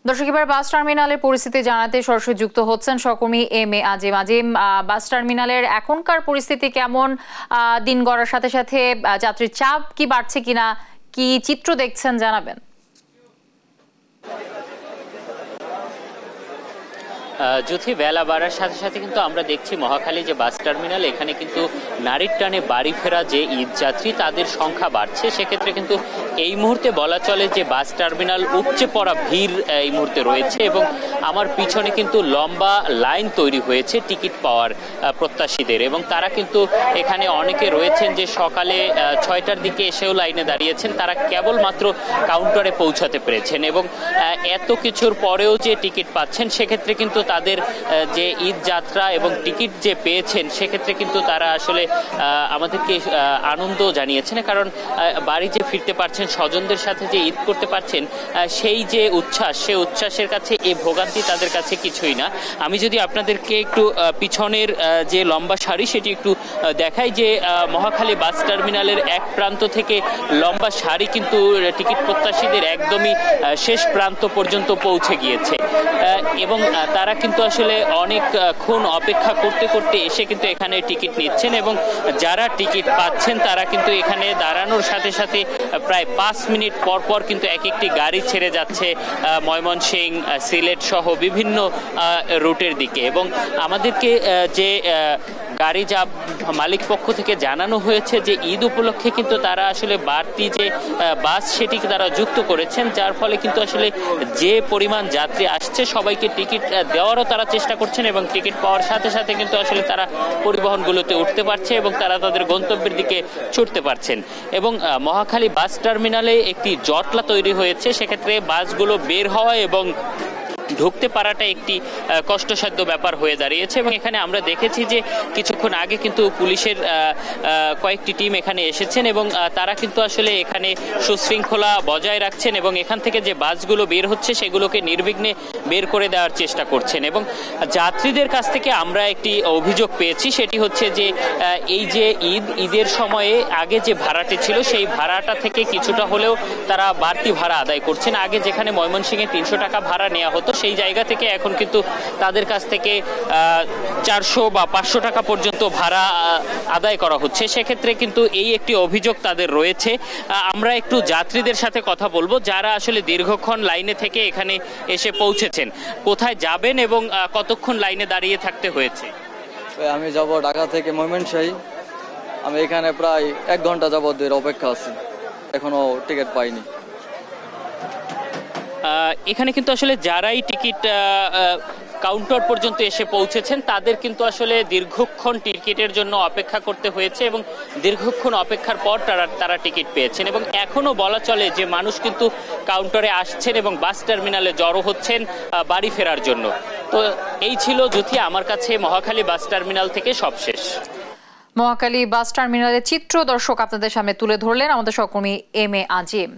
দর্শক, এবার বাস টার্মিনালের পরিস্থিতি জানাতে সরাসরি যুক্ত হচ্ছেন সহকর্মী এম এ আজিম। আজিম, বাস টার্মিনালের এখনকার পরিস্থিতি কেমন? দিন গড়ার সাথে সাথে যাত্রীর চাপ কি বাড়ছে কিনা, কি চিত্র দেখছেন জানাবেন। যদি বেলা বাড়ার সাথে সাথে কিন্তু আমরা দেখছি মহাখালী যে বাস টার্মিনাল, এখানে কিন্তু নারীর টানে বাড়ি ফেরা যে ঈদ যাত্রী তাদের সংখ্যা বাড়ছে। সেক্ষেত্রে কিন্তু এই মুহূর্তে বলা চলে যে বাস টার্মিনাল উপচে পড়া ভিড় এই মুহূর্তে রয়েছে এবং আমার পিছনে কিন্তু লম্বা লাইন তৈরি হয়েছে টিকিট পাওয়ার প্রত্যাশীদের, এবং তারা কিন্তু এখানে অনেকে রয়েছেন যে সকালে 6টার দিকে এসেও লাইনে দাঁড়িয়েছেন, তারা কেবলমাত্র কাউন্টারে পৌঁছাতে পেরেছেন এবং এত কিছুর পরেও যে টিকিট পাচ্ছেন সেক্ষেত্রে কিন্তু তাদের যে ঈদ যাত্রা এবং টিকিট যে পেয়েছেন সেক্ষেত্রে কিন্তু তারা আসলে আমাদেরকে আনন্দ জানিয়েছেন, কারণ বাড়ি যে ফিরতে পারছেন, স্বজনদের সাথে যে ঈদ করতে পারছেন, সেই যে উচ্ছ্বাস, সে উচ্ছ্বাসের কাছে এই ভোগান্তি তাদের কাছে কিছুই না। আমি যদি আপনাদেরকে একটু পিছনের যে লম্বা সারি সেটি একটু দেখাই, যে মহাখালী বাস টার্মিনালের এক প্রান্ত থেকে লম্বা সারি কিন্তু টিকিট প্রত্যাশীদের একদমই শেষ প্রান্ত পর্যন্ত পৌঁছে গিয়েছে এবং তারা কিন্তু আসলে অনেকক্ষণ অপেক্ষা করতে করতে এসে কিন্তু এখানে টিকিট নিচ্ছেন এবং যারা টিকিট পাচ্ছেন তারা কিন্তু এখানে দাঁড়ানোর সাথে সাথে প্রায় 5 মিনিট পর পর কিন্তু এক একটি গাড়ি ছেড়ে যাচ্ছে ময়মনসিংহ, সিলেট সহ বিভিন্ন রুটের দিকে। এবং আমাদেরকে যে গাড়ি যা মালিক পক্ষ থেকে জানানো হয়েছে যে ঈদ উপলক্ষে কিন্তু তারা আসলে বাড়তি যে বাস সেটিকে তারা যুক্ত করেছেন, যার ফলে কিন্তু আসলে যে পরিমাণ যাত্রী আসছে সবাইকে টিকিট দেওয়ারও তারা চেষ্টা করছেন এবং টিকিট পাওয়ার সাথে সাথে কিন্তু আসলে তারা পরিবহনগুলোতে উঠতে পারছে এবং তারা তাদের গন্তব্যের দিকে ছুটতে পারছেন। এবং মহাখালী বাস টার্মিনালে একটি জটলা তৈরি হয়েছে, সেক্ষেত্রে বাসগুলো বের হওয়া এবং ঢুকতে পারাটা একটি কষ্টসাধ্য ব্যাপার হয়ে দাঁড়িয়েছে। এবং এখানে আমরা দেখেছি যে কিছুক্ষণ আগে কিন্তু পুলিশের কয়েকটি টিম এখানে এসেছেন এবং তারা কিন্তু আসলে এখানে সুশৃঙ্খলা বজায় রাখছেন এবং এখান থেকে যে বাসগুলো বের হচ্ছে সেগুলোকে নির্বিঘ্নে বের করে দেওয়ার চেষ্টা করছেন। এবং যাত্রীদের কাছ থেকে আমরা একটি অভিযোগ পেয়েছি, সেটি হচ্ছে যে এই যে ঈদের সময়ে আগে যে ভাড়াটি ছিল সেই ভাড়াটা থেকে কিছুটা হলেও তারা বাড়তি ভাড়া আদায় করছেন। আগে যেখানে ময়মনসিংহে 300 টাকা ভাড়া নেওয়া হতো, সেই জায়গা থেকে এখন কিন্তু তাদের কাছ থেকে 400 বা 500 টাকা পর্যন্ত ভাড়া আদায় করা হচ্ছে। সেক্ষেত্রে কিন্তু এই একটি অভিযোগ তাদের রয়েছে। আমরা একটু যাত্রীদের সাথে কথা বলবো যারা আসলে দীর্ঘক্ষণ লাইনে থেকে এখানে এসে পৌঁছেছেন, কোথায় যাবেন এবং কতক্ষণ লাইনে দাঁড়িয়ে থাকতে হয়েছে। আমি যাব ঢাকা থেকে ময়মনসিংহ। আমি এখানে প্রায় 1 ঘন্টা যাবত অপেক্ষা আছি, এখনো টিকিট পাইনি। এখানে কিন্তু আসলে যারাই টিকিট কাউন্টার পর্যন্ত এসে পৌঁছেছেন তাদের কিন্তু আসলে দীর্ঘক্ষণ টিকিটের জন্য অপেক্ষা করতে হয়েছে এবং দীর্ঘক্ষণ অপেক্ষার পর তারা টিকিট পেয়েছেন। এবং এখনো বলা চলে যে মানুষ কিন্তু কাউন্টারে আসছেন এবং বাস টার্মিনালে জড়ো হচ্ছেন বাড়ি ফেরার জন্য। তো এই ছিল যুথি আমার কাছে মহাখালী বাস টার্মিনাল থেকে সবশেষ। মহাখালী বাস টার্মিনালের চিত্র দর্শক আপনাদের সামনে তুলে ধরলেন আমাদের সহকর্মী এম এ আজিম।